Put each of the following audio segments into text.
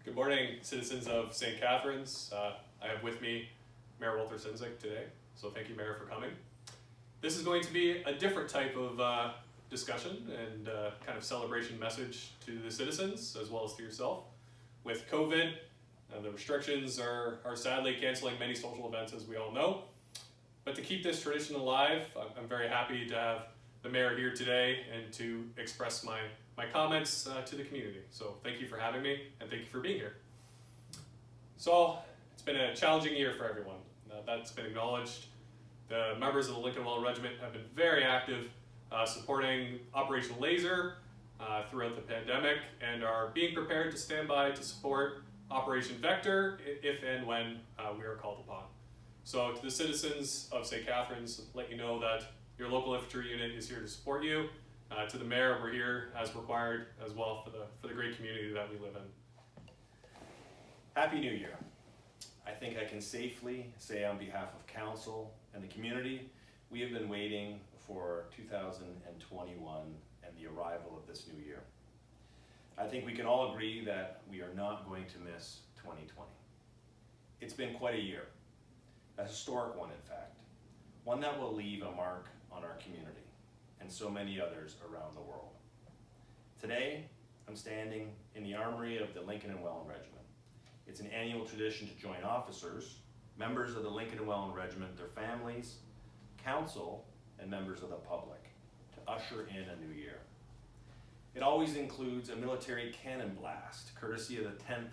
Good morning, citizens of St. Catharines. I have with me Mayor Walter Sendzik today, so thank you, Mayor, for coming. This is going to be a different type of discussion and kind of celebration message to the citizens as well as to yourself. With COVID, the restrictions are sadly canceling many social events, as we all know. But to keep this tradition alive, I'm very happy to have the Mayor here today and to express my comments to the community. So thank you for having me and thank you for being here. So it's been a challenging year for everyone. That's been acknowledged. The members of the Lincoln and Welland Regiment have been very active supporting Operation Laser throughout the pandemic and are being prepared to stand by to support Operation Vector if and when we are called upon. So to the citizens of St. Catharines, let you know that your local infantry unit is here to support you. To the Mayor, we're here as required as well for the great community that we live in. Happy New Year. I think I can safely say on behalf of Council and the community, we have been waiting for 2021 and the arrival of this new year. I think we can all agree that we are not going to miss 2020. It's been quite a year, a historic one in fact, one that will leave a mark on our community and so many others around the world. Today, I'm standing in the armory of the Lincoln and Welland Regiment. It's an annual tradition to join officers, members of the Lincoln and Welland Regiment, their families, council, and members of the public to usher in a new year. It always includes a military cannon blast, courtesy of the 10th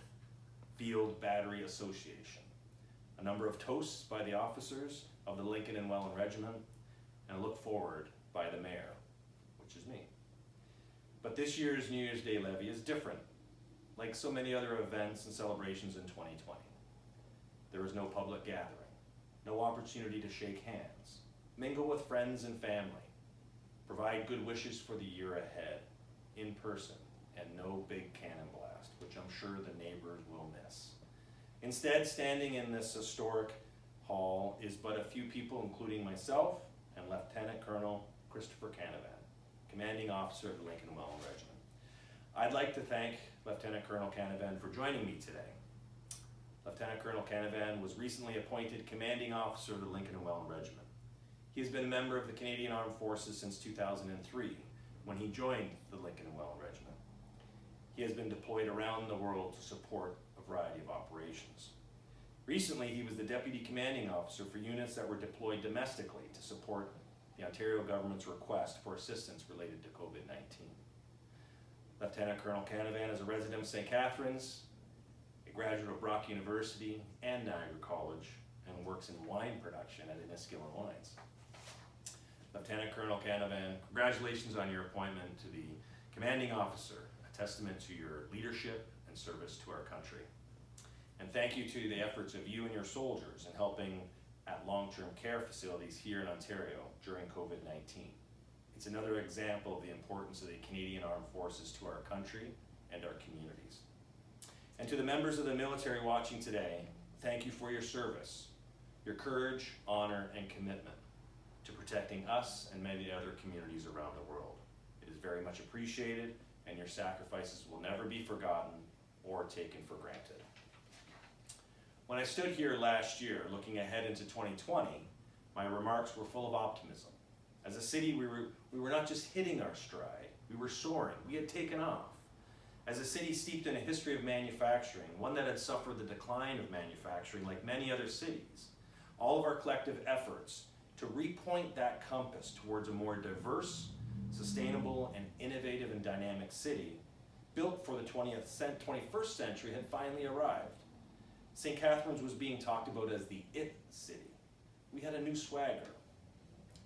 Field Battery Association, a number of toasts by the officers of the Lincoln and Welland Regiment, and a look forward by the Mayor, which is me. But this year's New Year's Day levee is different. Like so many other events and celebrations in 2020. There was no public gathering, no opportunity to shake hands, mingle with friends and family, provide good wishes for the year ahead, in person, and no big cannon blast, which I'm sure the neighbors will miss. Instead, standing in this historic hall is but a few people, including myself and Lieutenant Colonel Christopher Canavan, Commanding Officer of the Lincoln and Welland Regiment. I'd like to thank Lieutenant Colonel Canavan for joining me today. Lieutenant Colonel Canavan was recently appointed Commanding Officer of the Lincoln and Welland Regiment. He has been a member of the Canadian Armed Forces since 2003, when he joined the Lincoln and Welland Regiment. He has been deployed around the world to support a variety of operations. Recently, he was the Deputy Commanding Officer for units that were deployed domestically to support the Ontario government's request for assistance related to COVID-19. Lieutenant Colonel Canavan is a resident of St. Catharines, a graduate of Brock University and Niagara College, and works in wine production at Enniskillen Wines. Lieutenant Colonel Canavan, congratulations on your appointment to the Commanding Officer, a testament to your leadership and service to our country. And thank you to the efforts of you and your soldiers in helping at long-term care facilities here in Ontario during COVID-19. It's another example of the importance of the Canadian Armed Forces to our country and our communities. And to the members of the military watching today, thank you for your service, your courage, honor, and commitment to protecting us and many other communities around the world. It is very much appreciated, and your sacrifices will never be forgotten or taken for granted. When I stood here last year looking ahead into 2020, my remarks were full of optimism. As a city, we were not just hitting our stride, we were soaring, we had taken off. As a city steeped in a history of manufacturing, one that had suffered the decline of manufacturing like many other cities, all of our collective efforts to repoint that compass towards a more diverse, sustainable, and innovative and dynamic city built for the 21st century had finally arrived. St. Catharines was being talked about as the IT city. We had a new swagger.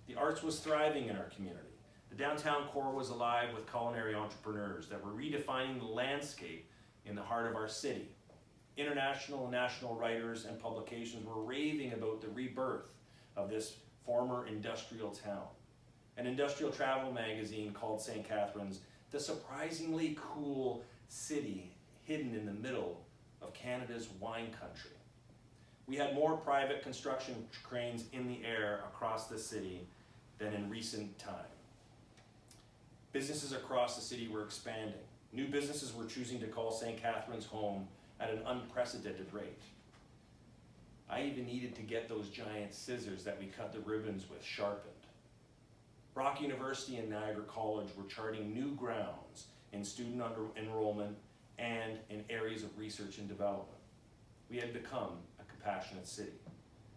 The arts was thriving in our community. The downtown core was alive with culinary entrepreneurs that were redefining the landscape in the heart of our city. International and national writers and publications were raving about the rebirth of this former industrial town. An industrial travel magazine called St. Catharines the surprisingly cool city hidden in the middle of Canada's wine country. We had more private construction cranes in the air across the city than in recent time. Businesses across the city were expanding. New businesses were choosing to call St. Catharines home at an unprecedented rate. I even needed to get those giant scissors that we cut the ribbons with sharpened. Brock University and Niagara College were charting new grounds in student enrollment and in areas of research and development. We had become a compassionate city.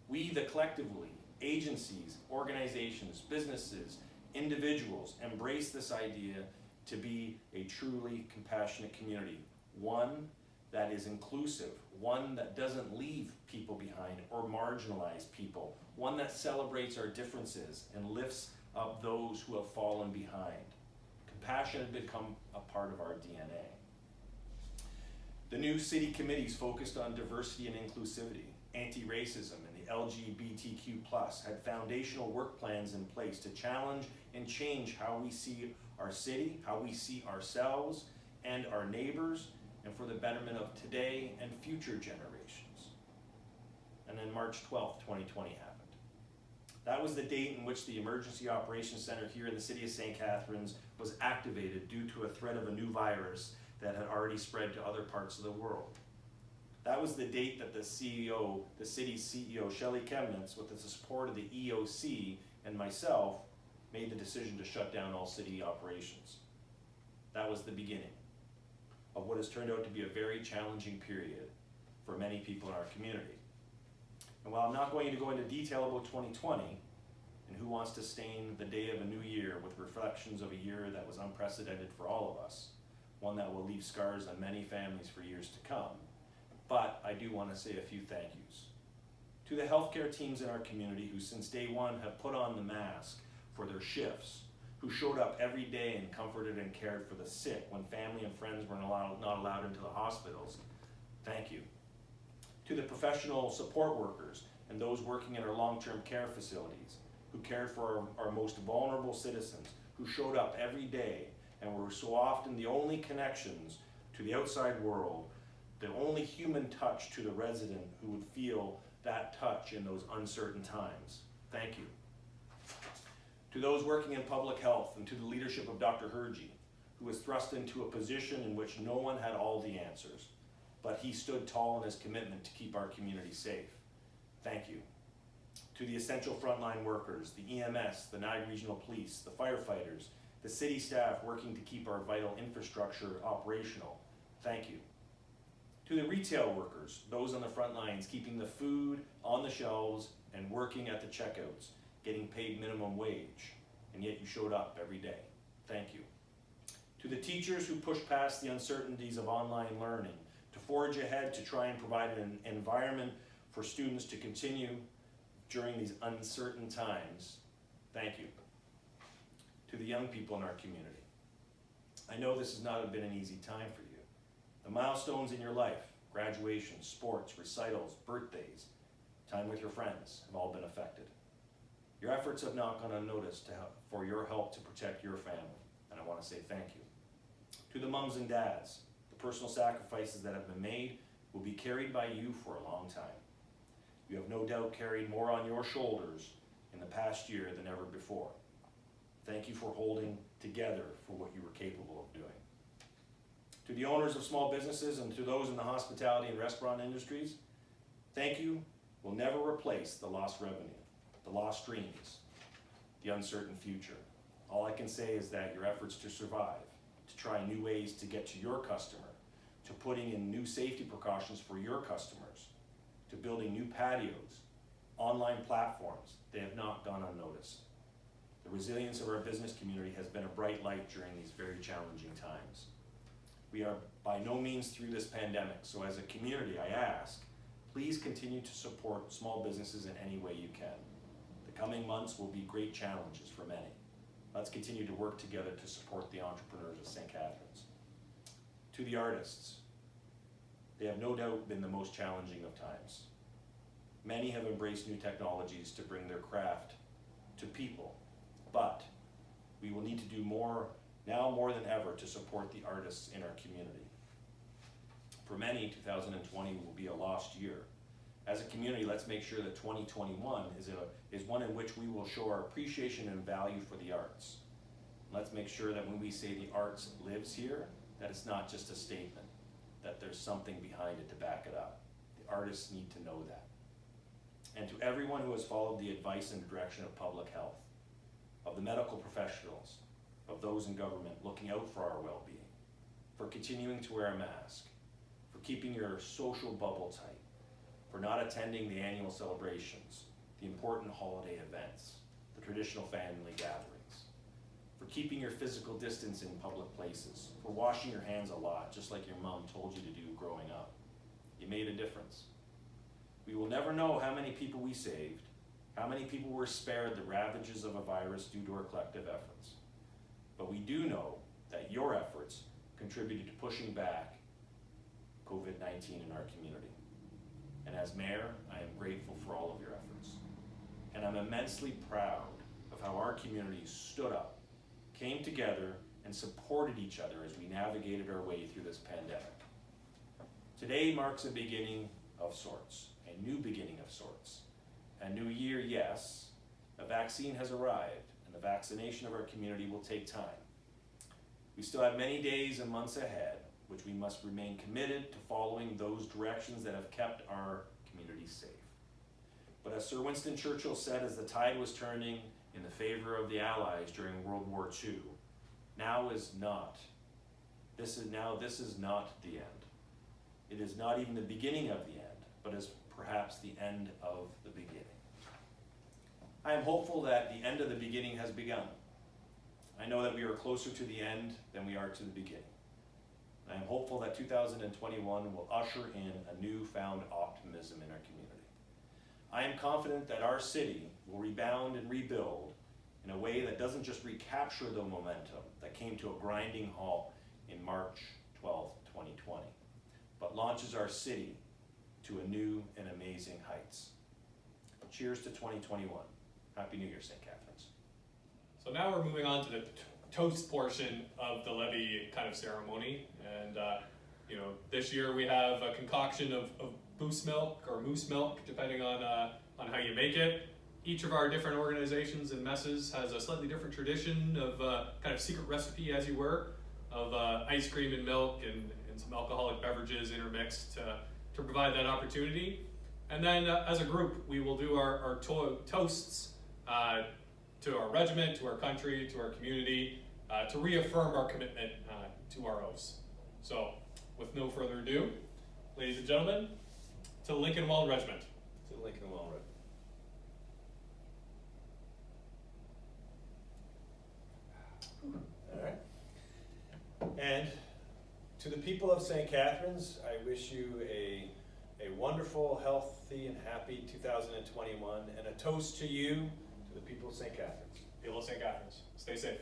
We, the collectively, agencies, organizations, businesses, individuals, embrace this idea to be a truly compassionate community, one that is inclusive, one that doesn't leave people behind or marginalize people, one that celebrates our differences and lifts up those who have fallen behind. Compassion had become a part of our DNA. The new city committees focused on diversity and inclusivity, anti-racism, and the LGBTQ+, had foundational work plans in place to challenge and change how we see our city, how we see ourselves and our neighbors, and for the betterment of today and future generations. And then March 12th, 2020 happened. That was the date in which the Emergency Operations Center here in the city of St. Catharines was activated due to a threat of a new virus that had already spread to other parts of the world. That was the date that the CEO, the city's CEO, Shelley Chemnitz, with the support of the EOC and myself, made the decision to shut down all city operations. That was the beginning of what has turned out to be a very challenging period for many people in our community. And while I'm not going to go into detail about 2020 and who wants to stain the day of a new year with reflections of a year that was unprecedented for all of us, one that will leave scars on many families for years to come, but I do want to say a few thank yous. To the healthcare teams in our community who since day one have put on the mask for their shifts, who showed up every day and comforted and cared for the sick when family and friends were not allowed into the hospitals, thank you. To the professional support workers and those working in our long-term care facilities, who cared for our most vulnerable citizens, who showed up every day and were so often the only connections to the outside world, the only human touch to the resident who would feel that touch in those uncertain times. Thank you. To those working in public health and to the leadership of Dr. Hergy, who was thrust into a position in which no one had all the answers, but he stood tall in his commitment to keep our community safe. Thank you. To the essential frontline workers, the EMS, the Niagara Regional Police, the firefighters, the city staff working to keep our vital infrastructure operational, thank you. To the retail workers, those on the front lines keeping the food on the shelves and working at the checkouts, getting paid minimum wage, and yet you showed up every day, thank you. To the teachers who pushed past the uncertainties of online learning, to forge ahead to try and provide an environment for students to continue during these uncertain times, thank you. To the young people in our community, I know this has not been an easy time for you. The milestones in your life, graduation, sports, recitals, birthdays, time with your friends have all been affected. Your efforts have not gone unnoticed for your help to protect your family, and I want to say thank you. To the mums and dads, the personal sacrifices that have been made will be carried by you for a long time. You have no doubt carried more on your shoulders in the past year than ever before. Thank you for holding together for what you were capable of doing. To the owners of small businesses and to those in the hospitality and restaurant industries, thank you will never replace the lost revenue, the lost dreams, the uncertain future. All I can say is that your efforts to survive, to try new ways to get to your customer, to putting in new safety precautions for your customers, to building new patios, online platforms, they have not gone unnoticed. The resilience of our business community has been a bright light during these very challenging times. We are by no means through this pandemic, so as a community, I ask, please continue to support small businesses in any way you can. The coming months will be great challenges for many. Let's continue to work together to support the entrepreneurs of St. Catharines. To the artists, they have no doubt been the most challenging of times. Many have embraced new technologies to bring their craft to people, but we will need to do more now more than ever to support the artists in our community. For many, 2020 will be a lost year. As a community, let's make sure that 2021 is one in which we will show our appreciation and value for the arts. Let's make sure that when we say the arts lives here, that it's not just a statement, that there's something behind it to back it up. The artists need to know that. And to everyone who has followed the advice and direction of public health, of the medical professionals, of those in government looking out for our well-being, for continuing to wear a mask, for keeping your social bubble tight, for not attending the annual celebrations, the important holiday events, the traditional family gatherings, for keeping your physical distance in public places, for washing your hands a lot, just like your mom told you to do growing up. You made a difference. We will never know how many people we saved, how many people were spared the ravages of a virus due to our collective efforts. But we do know that your efforts contributed to pushing back COVID-19 in our community. And as mayor, I am grateful for all of your efforts. And I'm immensely proud of how our community stood up, came together, and supported each other as we navigated our way through this pandemic. Today marks a beginning of sorts, a new beginning of sorts. A new year, yes. A vaccine has arrived, and the vaccination of our community will take time. We still have many days and months ahead, which we must remain committed to following those directions that have kept our community safe. But as Sir Winston Churchill said as the tide was turning in the favor of the Allies during World War II, this is not the end. It is not even the beginning of the end, but is perhaps the end of the beginning. I am hopeful that the end of the beginning has begun. I know that we are closer to the end than we are to the beginning. I am hopeful that 2021 will usher in a newfound optimism in our community. I am confident that our city will rebound and rebuild in a way that doesn't just recapture the momentum that came to a grinding halt in March 12, 2020, but launches our city to a new and amazing heights. Cheers to 2021. Happy New Year, St. Catharines. So now we're moving on to the toast portion of the Levee kind of ceremony. And this year we have a concoction of goose milk or moose milk, depending on how you make it. Each of our different organizations and messes has a slightly different tradition of kind of secret recipe, as you were, of ice cream and milk and some alcoholic beverages intermixed to provide that opportunity. And then as a group, we will do our toasts to our regiment, to our country, to our community, to reaffirm our commitment to our oaths. So, with no further ado, ladies and gentlemen, to the Lincoln and Welland Regiment. To the Lincoln and Welland Regiment. All right. And to the people of St. Catharines, I wish you a wonderful, healthy, and happy 2021, and a toast to you, to the people of St. Catharines. People of St. Catharines, stay safe.